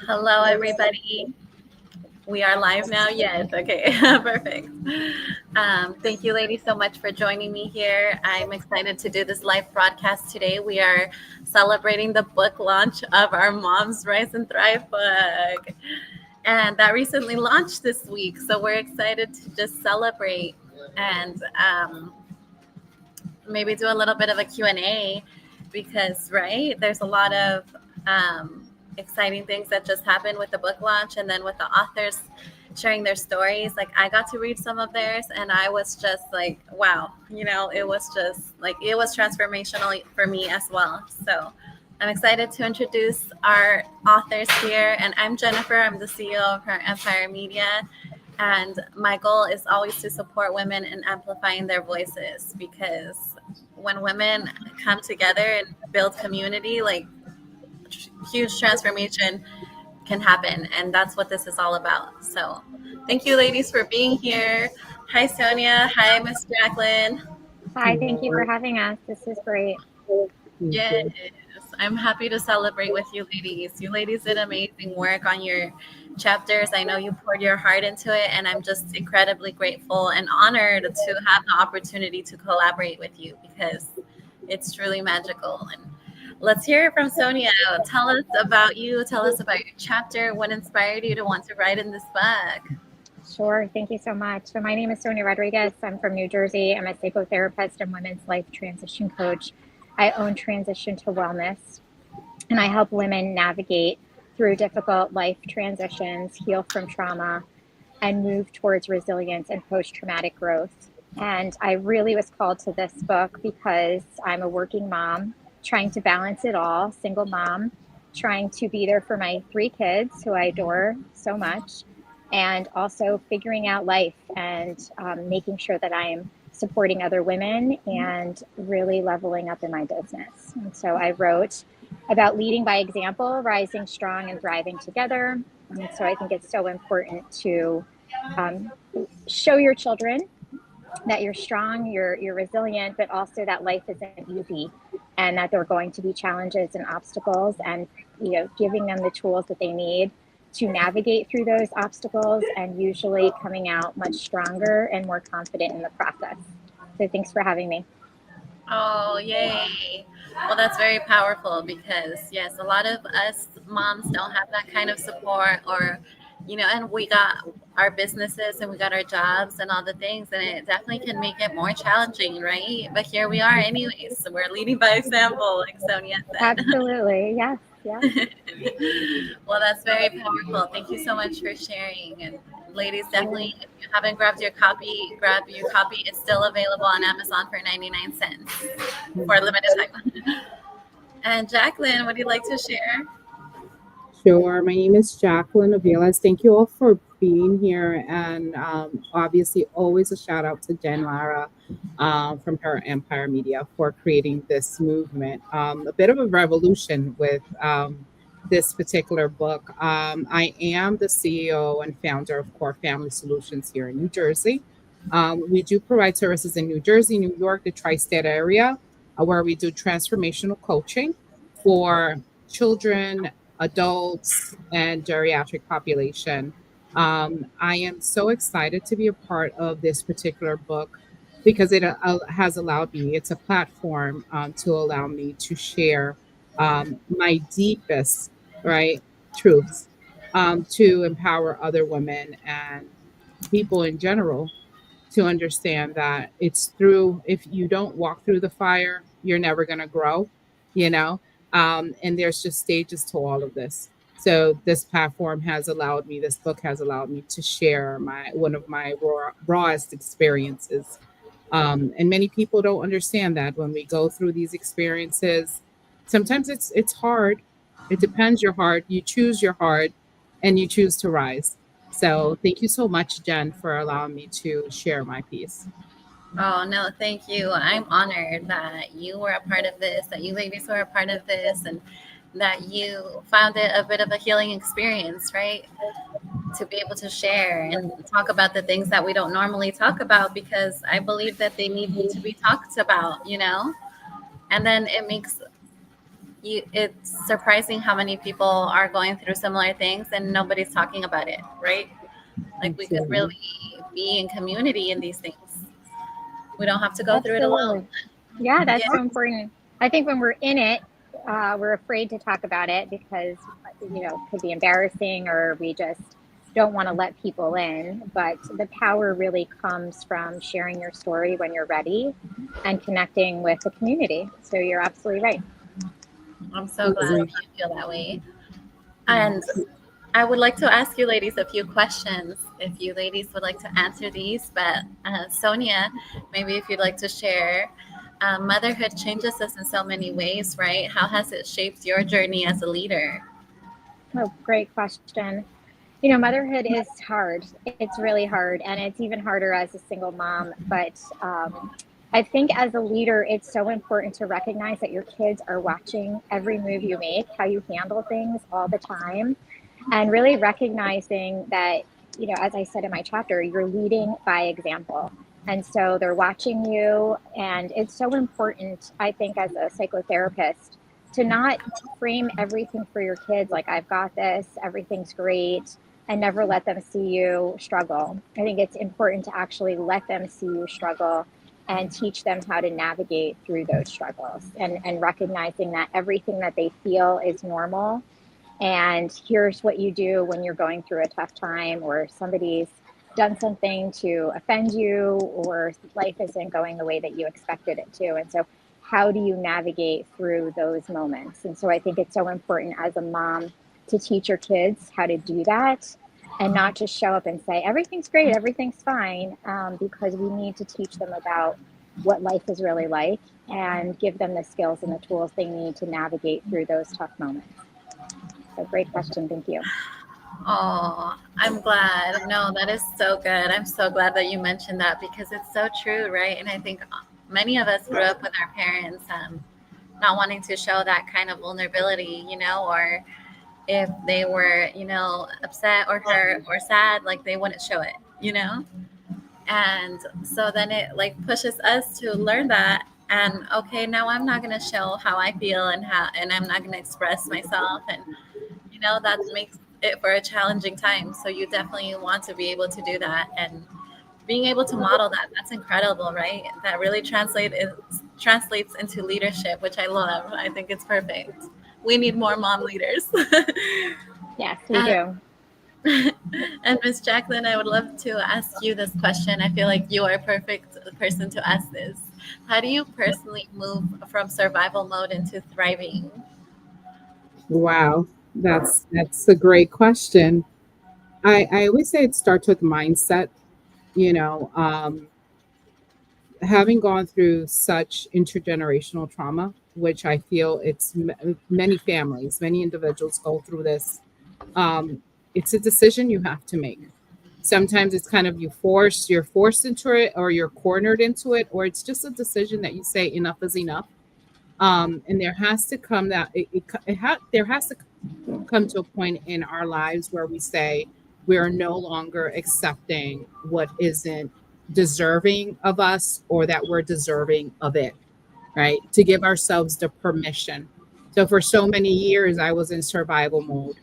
Hello, everybody. We are live now. Yes. Okay. Perfect. Thank you, ladies, so much for joining me here. I'm excited to do this live broadcast today. We are celebrating the book launch of our Moms Rise and Thrive book. And that recently launched this week. So we're excited to just celebrate and maybe do a little bit of a Q&A because, right, there's a lot of exciting things that just happened with the book launch and then with the authors sharing their stories. Like I got to read some of theirs and I was just like, wow, it was just like, it was transformational for me as well. So I'm excited to introduce our authors here. And I'm Jennifer. I'm the CEO of Her Empire Media. And my goal is always to support women in amplifying their voices because when women come together and build community, like huge transformation can happen. And that's what this is all about. So thank you, ladies, for being here. Hi, Sonia. Hi, Miss Jacqueline. Hi, thank you for having us. This is great. Yes, I'm happy to celebrate with you ladies. You ladies did amazing work on your chapters. I know you poured your heart into it, and I'm just incredibly grateful and honored to have the opportunity to collaborate with you because it's truly magical. And let's hear it from Sonia. Tell us about you. Tell us about your chapter. What inspired you to want to write in this book? Sure. Thank you so much. So, my name is Sonia Rodriguez. I'm from New Jersey. I'm a psychotherapist and women's life transition coach. I own Transition to Wellness, and I help women navigate through difficult life transitions, heal from trauma, and move towards resilience and post traumatic growth. And I really was called to this book because I'm a working mom trying to balance it all, single mom, trying to be there for my three kids who I adore so much, and also figuring out life and making sure that I am supporting other women and really leveling up in my business. And so I wrote about leading by example, rising strong and thriving together. And so I think it's so important to um, show your children that you're strong, you're resilient, but also that life isn't easy and that there are going to be challenges and obstacles, and giving them the tools that they need to navigate through those obstacles and usually coming out much stronger and more confident in the process. So thanks for having me. Oh, yay. Well, that's very powerful because, yes, a lot of us moms don't have that kind of support or, and we got our businesses and we got our jobs and all the things, and it definitely can make it more challenging, right? But here we are, anyways. So we're leading by example, like Sonia said. Absolutely. Yes. Yes. Well, that's very powerful. Thank you so much for sharing. And ladies, definitely, if you haven't grabbed your copy, grab your copy. It's still available on Amazon for 99 cents for a limited time. And Jacqueline, would you like to share? Sure. My name is Jacqueline Aviles. Thank you all for being here. And obviously, always a shout out to Jen Lara from Her Empire Media for creating this movement. A bit of a revolution with this particular book. I am the CEO and founder of Core Family Solutions here in New Jersey. We do provide services in New Jersey, New York, the tri state area, where we do transformational coaching for children, adults, and geriatric population. I am so excited to be a part of this particular book because it has allowed me, it's a platform to allow me to share my deepest, right, truths to empower other women and people in general to understand that it's through, if you don't walk through the fire, you're never going to grow, you know? And there's just stages to all of this. So this platform has allowed me, this book has allowed me to share one of my rawest experiences. And many people don't understand that when we go through these experiences, sometimes it's hard. It depends your heart. You choose your heart and you choose to rise. So thank you so much, Jen, for allowing me to share my piece. Oh, no, thank you. I'm honored that you were a part of this, that you ladies were a part of this, and that you found it a bit of a healing experience, right? To be able to share and talk about the things that we don't normally talk about because I believe that they need to be talked about, And then it makes it's surprising how many people are going through similar things and nobody's talking about it, right? Like we could Absolutely. really be in community in these things. We don't have to go through it alone. Absolutely. Yeah, Yeah. that's so important. I think when we're in it, we're afraid to talk about it because, it could be embarrassing or we just don't want to let people in. But the power really comes from sharing your story when you're ready and connecting with the community. So you're absolutely right. I'm so glad Agree. you feel that way. And Yes. I would like to ask you ladies a few questions if you ladies would like to answer these. But Sonia, maybe if you'd like to share, motherhood changes us in so many ways, right? How has it shaped your journey as a leader? Oh, great question. Motherhood is hard. It's really hard. And it's even harder as a single mom. But I think as a leader, it's so important to recognize that your kids are watching every move you make, how you handle things all the time, and really recognizing that, as I said in my chapter, you're leading by example. And so they're watching you. And it's so important, I think, as a psychotherapist, to not frame everything for your kids like, I've got this, everything's great, and never let them see you struggle. I think it's important to actually let them see you struggle and teach them how to navigate through those struggles, and recognizing that everything that they feel is normal, and here's what you do when you're going through a tough time or somebody's done something to offend you or life isn't going the way that you expected it to. And so how do you navigate through those moments? And so I think it's so important as a mom to teach your kids how to do that and not just show up and say everything's great, everything's fine, because we need to teach them about what life is really like and give them the skills and the tools they need to navigate through those tough moments. So great question. Thank you. Oh, I'm glad. No, that is so good. I'm so glad that you mentioned that because it's so true, right? And I think many of us grew up with our parents not wanting to show that kind of vulnerability, or if they were, upset or hurt or sad, like they wouldn't show it. And so then it like pushes us to learn that. And okay, now I'm not going to show how I feel and I'm not going to express myself. And that makes it for a challenging time, so you definitely want to be able to do that, and being able to model that's incredible, right? That really translates into leadership, which I love. I think it's perfect. We need more mom leaders. Yes, we and do. and Miss Jacqueline, I would love to ask you this question. I feel like you are a perfect person to ask this. How do you personally move from survival mode into thriving? Wow. That's a great question. I always say it starts with mindset, you know, having gone through such intergenerational trauma, which I feel many families, many individuals go through this. It's a decision you have to make. Sometimes it's kind of you're forced into it, or you're cornered into it, or it's just a decision that you say enough is enough. And there has to come that there has to come to a point in our lives where we say we are no longer accepting what isn't deserving of us, or that we're deserving of it, right? To give ourselves the permission. So for so many years, I was in survival mode,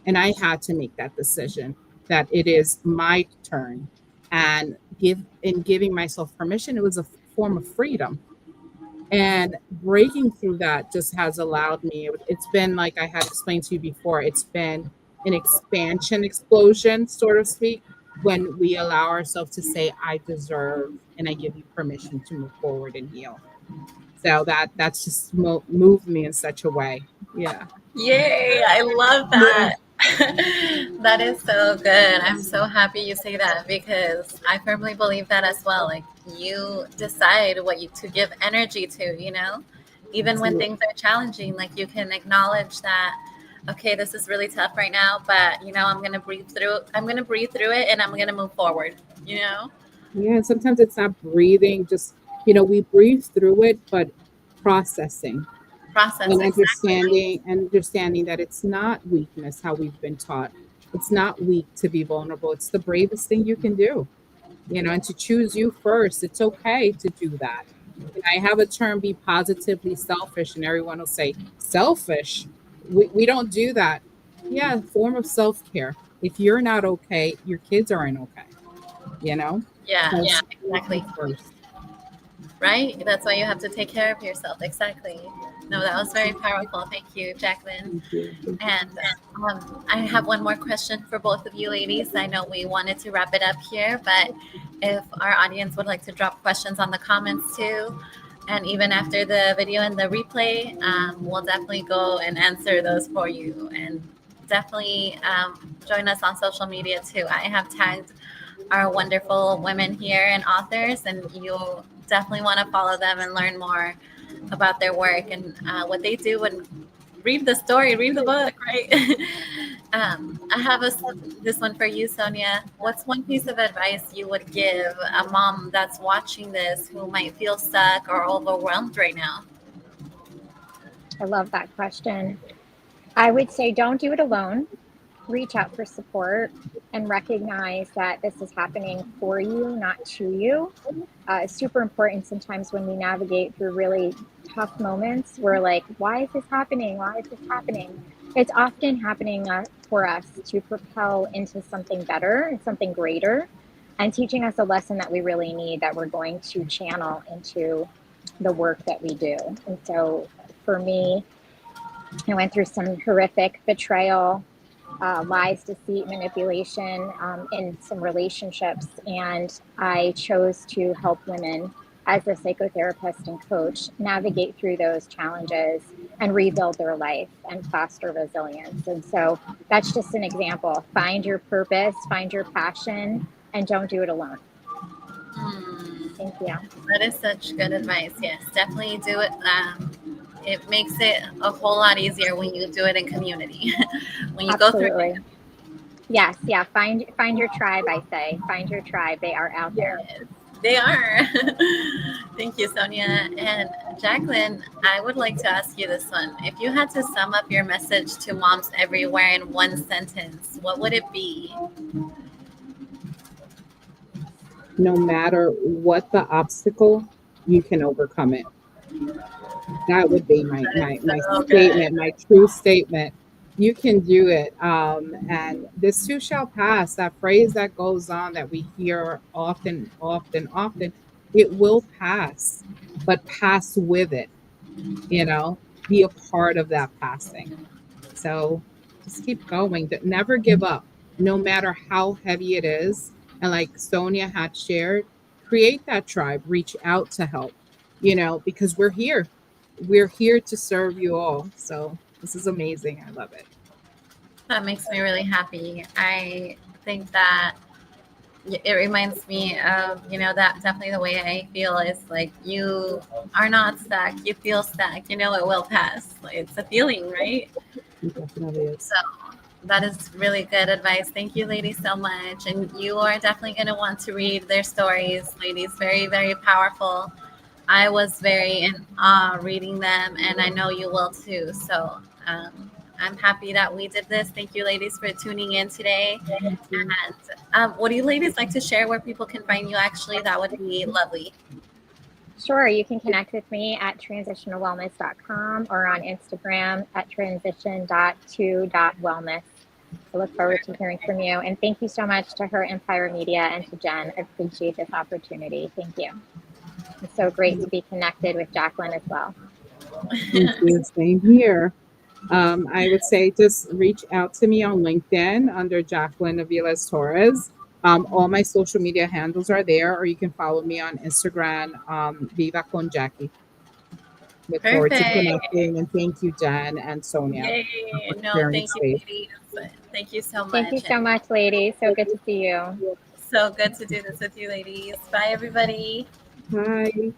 and I had to make that decision that it is my turn, and giving myself permission, it was a form of freedom. And breaking through that just has allowed me, it's been like I had explained to you before, it's been an expansion explosion, sort of speak, when we allow ourselves to say, I deserve, and I give you permission to move forward and heal. So that's just moved me in such a way. Yeah. Yay, I love Yeah. that. That is so good. I'm so happy you say that because I firmly believe that as well. Like you decide what you to give energy to, even when things are challenging, like you can acknowledge that, okay, this is really tough right now, but I'm gonna breathe through. I'm gonna breathe through it, and I'm gonna move forward. You know, Yeah. And sometimes it's not breathing, just, we breathe through it, but processing process and exactly. understanding that it's not weakness, how we've been taught. It's not weak to be vulnerable. It's the bravest thing you can do, and to choose you first. It's okay to do that. And I have a term, be positively selfish, and everyone will say, selfish? We don't do that. Yeah, form of self care. If you're not okay, your kids aren't okay, you know? Yeah, So exactly. first. Right? That's why you have to take care of yourself. Exactly. No, that was very powerful. Thank you, Jacqueline. Thank you. Thank you. And I have one more question for both of you ladies. I know we wanted to wrap it up here, but if our audience would like to drop questions on the comments too, and even after the video and the replay, we'll definitely go and answer those for you. And definitely join us on social media too. I have tagged our wonderful women here and authors, and you'll definitely want to follow them and learn more about their work and what they do and read the story, read the book, right? I have this one for you, Sonia. What's one piece of advice you would give a mom that's watching this who might feel stuck or overwhelmed right now? I love that question. I would say don't do it alone. Reach out for support and recognize that this is happening for you, not to you. It's super important sometimes when we navigate through really tough moments. We're like, why is this happening? Why is this happening? It's often happening for us to propel into something better and something greater, and teaching us a lesson that we really need that we're going to channel into the work that we do. And so for me, I went through some horrific betrayal, lies, deceit, manipulation in some relationships. And I chose to help women as a psychotherapist and coach navigate through those challenges and rebuild their life and foster resilience. And so that's just an example. Find your purpose, find your passion, and don't do it alone. Hmm. Thank you. That is such good advice. Yes, definitely do it. It makes it a whole lot easier when you do it in community. When you go through it. Absolutely. Yes, yeah. Find your tribe, I say. Find your tribe. They are out there. Yes, they are. Thank you, Sonia. And Jacqueline, I would like to ask you this one. If you had to sum up your message to moms everywhere in one sentence, what would it be? No matter what the obstacle, you can overcome it. That would be That is my so good. statement, my true statement. You can do it. And this too shall pass. That phrase that goes on that we hear often, often, often, it will pass, but pass with it, you know, be a part of that passing. So just keep going. Never give up, no matter how heavy it is. And like Sonia had shared, create that tribe, reach out to help, because we're here. We're here to serve you all. So this is amazing. I love it. That makes me really happy. I think that it reminds me of, that definitely the way I feel is like you are not stuck. You feel stuck. It will pass. Like, it's a feeling, right? It definitely is. So that is really good advice. Thank you, ladies, so much. And you are definitely going to want to read their stories, ladies. Very, very powerful. I was very in awe reading them, and I know you will too. So I'm happy that we did this. Thank you, ladies, for tuning in today. Thank you. And would you ladies like to share where people can find you? Actually, that would be lovely. Sure, you can connect with me at transitionalwellness.com or on Instagram at transition.to.wellness. I look forward to hearing from you. And thank you so much to Her Empire Media and to Jen. I appreciate this opportunity. Thank you. It's so great to be connected with Jacqueline as well. Thank you. Same here. I would say just reach out to me on LinkedIn under Jacqueline Aviles Torres. All my social media handles are there, or you can follow me on Instagram, Viva con Jackie. Look forward to Perfect. connecting, and thank you, Jen and Sonia, Yay. for No, sharing thank you, space. ladies. Thank you so Thank you much. so And much, ladies. So good to see you. so good to do this with you, ladies. Bye, everybody. Bye.